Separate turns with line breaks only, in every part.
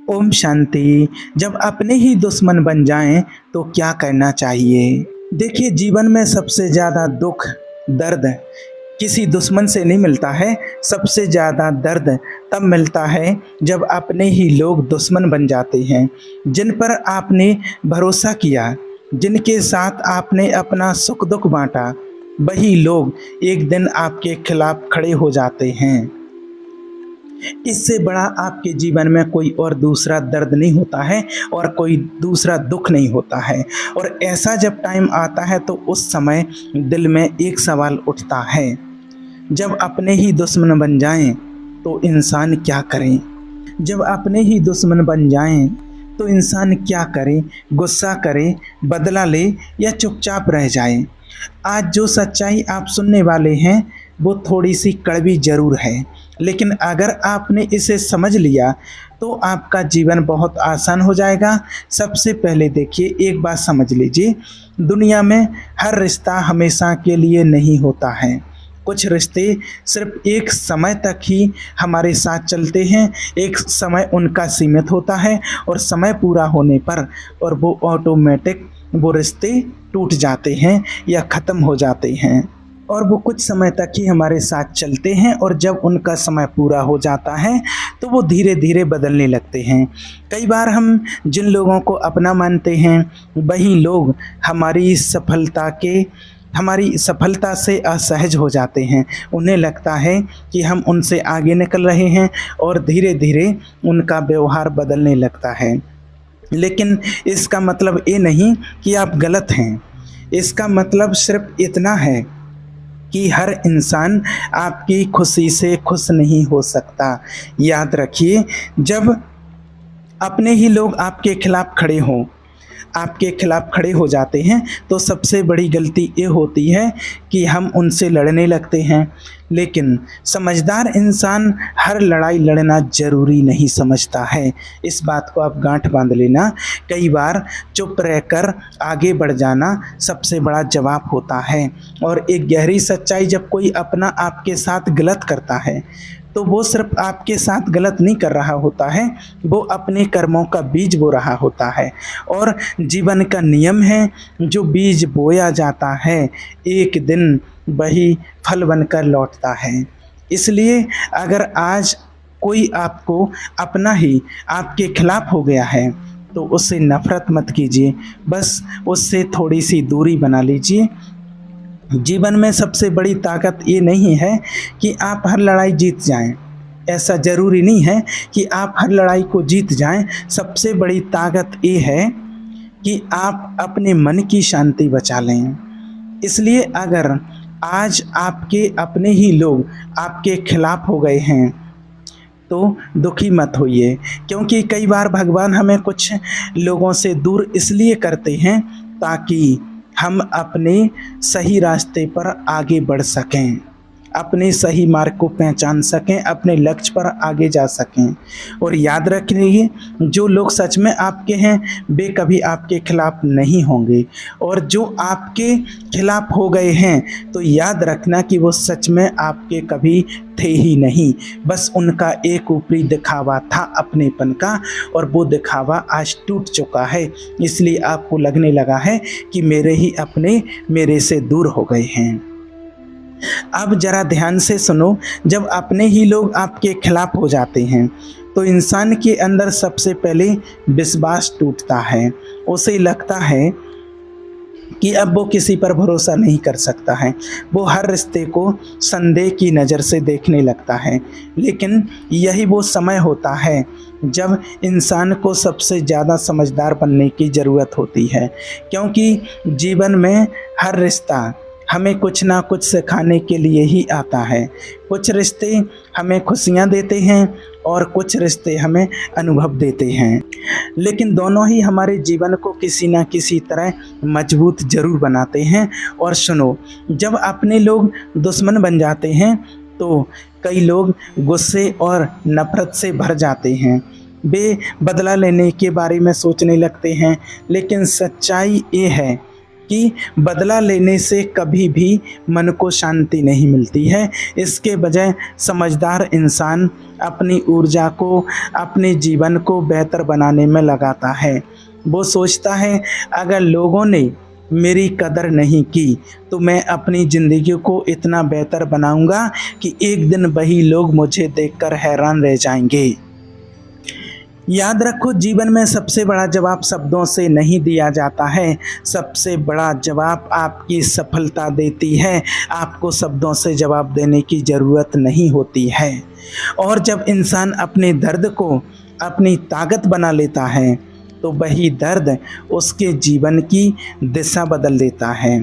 ओम शांति। जब अपने ही दुश्मन बन जाएं तो क्या करना चाहिए? देखिए, जीवन में सबसे ज़्यादा दुख, दर्द किसी दुश्मन से नहीं मिलता है। सबसे ज़्यादा दर्द तब मिलता है जब अपने ही लोग दुश्मन बन जाते हैं। जिन पर आपने भरोसा किया, जिनके साथ आपने अपना सुख दुख बाँटा, वही लोग एक दिन आपके खिलाफ खड़े हो जाते हैं। इससे बड़ा आपके जीवन में कोई और दूसरा दर्द नहीं होता है और कोई दूसरा दुख नहीं होता है। और ऐसा जब टाइम आता है तो उस समय दिल में एक सवाल उठता है, जब अपने ही दुश्मन बन जाएं तो इंसान क्या करें? जब अपने ही दुश्मन बन जाएं तो इंसान क्या करे? गुस्सा करे, बदला ले या चुपचाप रह जाए? आज जो सच्चाई आप सुनने वाले हैं वो थोड़ी सी कड़वी ज़रूर है, लेकिन अगर आपने इसे समझ लिया तो आपका जीवन बहुत आसान हो जाएगा। सबसे पहले देखिए, एक बात समझ लीजिए, दुनिया में हर रिश्ता हमेशा के लिए नहीं होता है। कुछ रिश्ते सिर्फ एक समय तक ही हमारे साथ चलते हैं, एक समय उनका सीमित होता है और समय पूरा होने पर और वो ऑटोमेटिक वो रिश्ते टूट जाते हैं या ख़त्म हो जाते हैं। और वो कुछ समय तक ही हमारे साथ चलते हैं और जब उनका समय पूरा हो जाता है तो वो धीरे धीरे बदलने लगते हैं। कई बार हम जिन लोगों को अपना मानते हैं वही लोग हमारी सफलता से असहज हो जाते हैं। उन्हें लगता है कि हम उनसे आगे निकल रहे हैं और धीरे धीरे उनका व्यवहार बदलने लगता है। लेकिन इसका मतलब ये नहीं कि आप गलत हैं। इसका मतलब सिर्फ इतना है कि हर इंसान आपकी खुशी से खुश नहीं हो सकता। याद रखिए, जब अपने ही लोग आपके खिलाफ खड़े हो जाते हैं तो सबसे बड़ी गलती ये होती है कि हम उनसे लड़ने लगते हैं। लेकिन समझदार इंसान हर लड़ाई लड़ना ज़रूरी नहीं समझता है। इस बात को आप गांठ बांध लेना। कई बार चुप रहकर आगे बढ़ जाना सबसे बड़ा जवाब होता है। और एक गहरी सच्चाई, जब कोई अपना आपके साथ गलत करता है तो वो सिर्फ आपके साथ गलत नहीं कर रहा होता है, वो अपने कर्मों का बीज बो रहा होता है। और जीवन का नियम है, जो बीज बोया जाता है एक दिन वही फल बनकर लौटता है। इसलिए अगर आज कोई आपको अपना ही आपके खिलाफ हो गया है तो उससे नफ़रत मत कीजिए, बस उससे थोड़ी सी दूरी बना लीजिए। जीवन में सबसे बड़ी ताकत ये नहीं है कि आप हर लड़ाई जीत जाएं। ऐसा ज़रूरी नहीं है कि आप हर लड़ाई को जीत जाएं। सबसे बड़ी ताकत ये है कि आप अपने मन की शांति बचा लें। इसलिए अगर आज आपके अपने ही लोग आपके खिलाफ हो गए हैं तो दुखी मत होइए, क्योंकि कई बार भगवान हमें कुछ लोगों से दूर इसलिए करते हैं ताकि हम अपने सही रास्ते पर आगे बढ़ सकें, अपने सही मार्ग को पहचान सकें, अपने लक्ष्य पर आगे जा सकें। और याद रखिए, जो लोग सच में आपके हैं वे कभी आपके खिलाफ नहीं होंगे, और जो आपके खिलाफ हो गए हैं तो याद रखना कि वो सच में आपके कभी थे ही नहीं। बस उनका एक ऊपरी दिखावा था अपनेपन का, और वो दिखावा आज टूट चुका है। इसलिए आपको लगने लगा है कि मेरे ही अपने मेरे से दूर हो गए हैं। अब जरा ध्यान से सुनो, जब अपने ही लोग आपके खिलाफ हो जाते हैं तो इंसान के अंदर सबसे पहले विश्वास टूटता है। उसे लगता है कि अब वो किसी पर भरोसा नहीं कर सकता है। वो हर रिश्ते को संदेह की नज़र से देखने लगता है। लेकिन यही वो समय होता है जब इंसान को सबसे ज़्यादा समझदार बनने की ज़रूरत होती है, क्योंकि जीवन में हर रिश्ता हमें कुछ ना कुछ सिखाने के लिए ही आता है। कुछ रिश्ते हमें खुशियाँ देते हैं और कुछ रिश्ते हमें अनुभव देते हैं, लेकिन दोनों ही हमारे जीवन को किसी ना किसी तरह मजबूत ज़रूर बनाते हैं। और सुनो, जब अपने लोग दुश्मन बन जाते हैं तो कई लोग गुस्से और नफ़रत से भर जाते हैं। वे बदला लेने के बारे में सोचने लगते हैं, लेकिन सच्चाई ये है कि बदला लेने से कभी भी मन को शांति नहीं मिलती है। इसके बजाय समझदार इंसान अपनी ऊर्जा को, अपने जीवन को बेहतर बनाने में लगाता है। वो सोचता है अगर लोगों ने मेरी कदर नहीं की तो मैं अपनी ज़िंदगी को इतना बेहतर बनाऊंगा कि एक दिन वही लोग मुझे देखकर हैरान रह जाएंगे। याद रखो, जीवन में सबसे बड़ा जवाब शब्दों से नहीं दिया जाता है, सबसे बड़ा जवाब आपकी सफलता देती है। आपको शब्दों से जवाब देने की ज़रूरत नहीं होती है। और जब इंसान अपने दर्द को अपनी ताकत बना लेता है तो वही दर्द उसके जीवन की दिशा बदल देता है।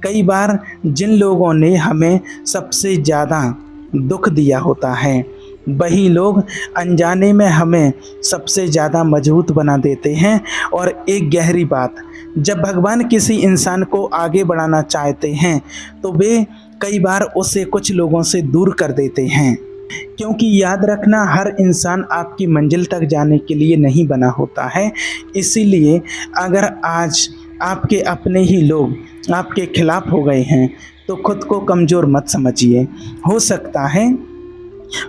कई बार जिन लोगों ने हमें सबसे ज़्यादा दुख दिया होता है वही लोग अनजाने में हमें सबसे ज़्यादा मजबूत बना देते हैं। और एक गहरी बात, जब भगवान किसी इंसान को आगे बढ़ाना चाहते हैं तो वे कई बार उसे कुछ लोगों से दूर कर देते हैं, क्योंकि याद रखना, हर इंसान आपकी मंजिल तक जाने के लिए नहीं बना होता है। इसीलिए अगर आज आपके अपने ही लोग आपके खिलाफ हो गए हैं तो खुद को कमज़ोर मत समझिए। हो सकता है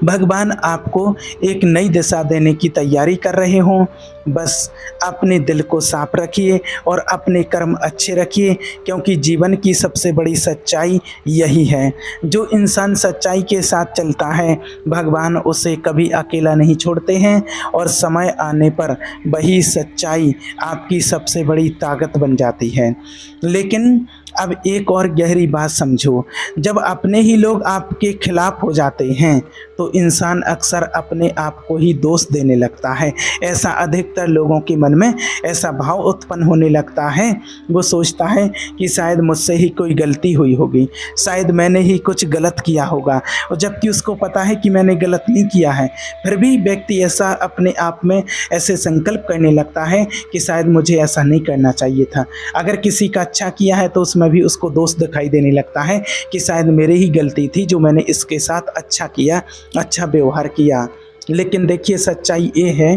भगवान आपको एक नई दिशा देने की तैयारी कर रहे हों। बस अपने दिल को साफ रखिए और अपने कर्म अच्छे रखिए, क्योंकि जीवन की सबसे बड़ी सच्चाई यही है। जो इंसान सच्चाई के साथ चलता है भगवान उसे कभी अकेला नहीं छोड़ते हैं, और समय आने पर वही सच्चाई आपकी सबसे बड़ी ताकत बन जाती है। लेकिन अब एक और गहरी बात समझो, जब अपने ही लोग आपके खिलाफ हो जाते हैं तो इंसान अक्सर अपने आप को ही दोष देने लगता है। ऐसा अधिकतर लोगों के मन में ऐसा भाव उत्पन्न होने लगता है। वो सोचता है कि शायद मुझसे ही कोई गलती हुई होगी, शायद मैंने ही कुछ गलत किया होगा, और जबकि उसको पता है कि मैंने गलत नहीं किया है, फिर भी व्यक्ति ऐसा अपने आप में ऐसे संकल्प करने लगता है कि शायद मुझे ऐसा नहीं करना चाहिए था। अगर किसी का अच्छा किया है तो उसमें भी उसको दोष दिखाई देने लगता है कि शायद मेरी ही गलती थी जो मैंने इसके साथ अच्छा किया, अच्छा व्यवहार किया। लेकिन देखिए, सच्चाई ये है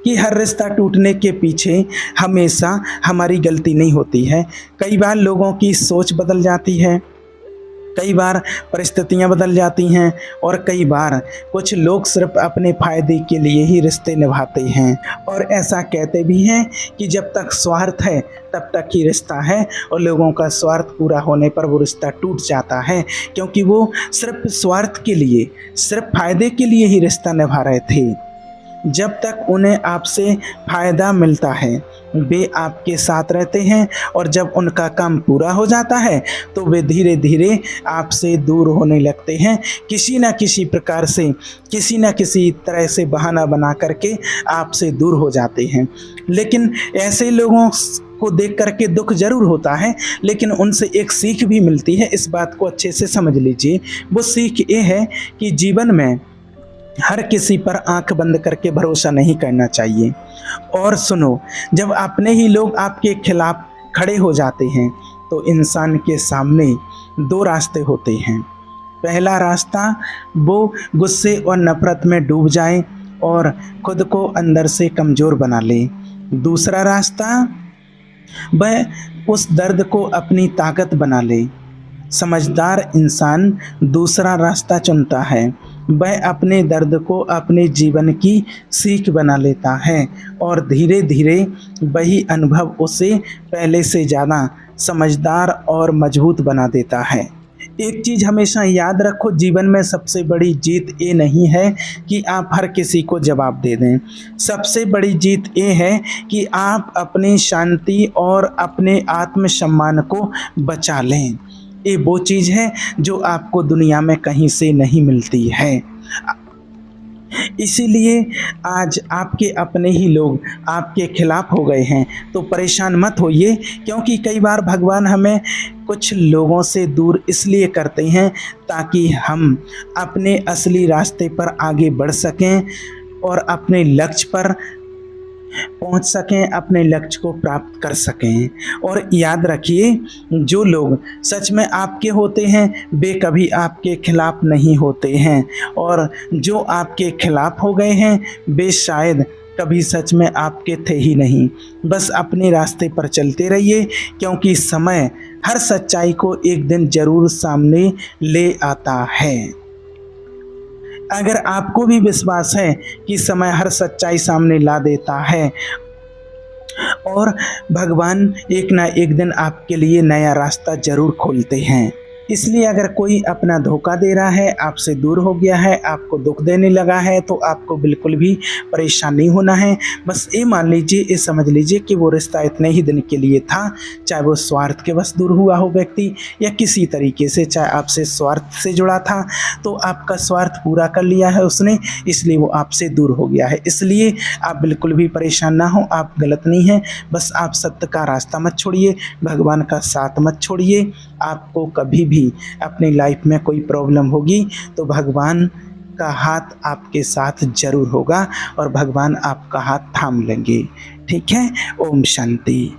कि हर रिश्ता टूटने के पीछे हमेशा हमारी गलती नहीं होती है। कई बार लोगों की सोच बदल जाती है, कई बार परिस्थितियां बदल जाती हैं, और कई बार कुछ लोग सिर्फ अपने फ़ायदे के लिए ही रिश्ते निभाते हैं। और ऐसा कहते भी हैं कि जब तक स्वार्थ है तब तक ही रिश्ता है, और लोगों का स्वार्थ पूरा होने पर वो रिश्ता टूट जाता है, क्योंकि वो सिर्फ स्वार्थ के लिए, सिर्फ फ़ायदे के लिए ही रिश्ता निभा रहे थे। जब तक उन्हें आपसे फ़ायदा मिलता है वे आपके साथ रहते हैं, और जब उनका काम पूरा हो जाता है तो वे धीरे धीरे आपसे दूर होने लगते हैं। किसी न किसी प्रकार से, किसी न किसी तरह से बहाना बना करके आपसे दूर हो जाते हैं। लेकिन ऐसे लोगों को देख करके दुख ज़रूर होता है, लेकिन उनसे एक सीख भी मिलती है। इस बात को अच्छे से समझ लीजिए। वो सीख ये है कि जीवन में हर किसी पर आंख बंद करके भरोसा नहीं करना चाहिए। और सुनो, जब अपने ही लोग आपके खिलाफ खड़े हो जाते हैं तो इंसान के सामने दो रास्ते होते हैं। पहला रास्ता, वो गुस्से और नफरत में डूब जाए और खुद को अंदर से कमज़ोर बना ले। दूसरा रास्ता, वह उस दर्द को अपनी ताकत बना ले। समझदार इंसान दूसरा रास्ता चुनता है। वह अपने दर्द को अपने जीवन की सीख बना लेता है, और धीरे धीरे वही अनुभव उसे पहले से ज़्यादा समझदार और मजबूत बना देता है। एक चीज़ हमेशा याद रखो, जीवन में सबसे बड़ी जीत ये नहीं है कि आप हर किसी को जवाब दे दें। सबसे बड़ी जीत ये है कि आप अपनी शांति और अपने आत्मसम्मान को बचा लें। ये वो चीज़ है जो आपको दुनिया में कहीं से नहीं मिलती है। इसीलिए आज आपके अपने ही लोग आपके खिलाफ हो गए हैं तो परेशान मत होइए, क्योंकि कई बार भगवान हमें कुछ लोगों से दूर इसलिए करते हैं ताकि हम अपने असली रास्ते पर आगे बढ़ सकें और अपने लक्ष्य पर पहुंच सकें, अपने लक्ष्य को प्राप्त कर सकें। और याद रखिए, जो लोग सच में आपके होते हैं वे कभी आपके खिलाफ नहीं होते हैं, और जो आपके खिलाफ हो गए हैं वे शायद कभी सच में आपके थे ही नहीं। बस अपने रास्ते पर चलते रहिए, क्योंकि समय हर सच्चाई को एक दिन ज़रूर सामने ले आता है। अगर आपको भी विश्वास है कि समय हर सच्चाई सामने ला देता है और भगवान एक ना एक दिन आपके लिए नया रास्ता ज़रूर खोलते हैं। इसलिए अगर कोई अपना धोखा दे रहा है, आपसे दूर हो गया है, आपको दुख देने लगा है, तो आपको बिल्कुल भी परेशान नहीं होना है। बस ये मान लीजिए, ये समझ लीजिए कि वो रिश्ता इतने ही दिन के लिए था, चाहे वो स्वार्थ के बस दूर हुआ हो व्यक्ति या किसी तरीके से, चाहे आपसे स्वार्थ से जुड़ा था तो आपका स्वार्थ पूरा कर लिया है उसने, इसलिए वो आपसे दूर हो गया है। इसलिए आप बिल्कुल भी परेशान ना हो, आप गलत नहीं हैं। बस आप सत्य का रास्ता मत छोड़िए, भगवान का साथ मत छोड़िए। आपको कभी भी अपनी लाइफ में कोई प्रॉब्लम होगी तो भगवान का हाथ आपके साथ जरूर होगा और भगवान आपका हाथ थाम लेंगे। ठीक है। ओम शांति।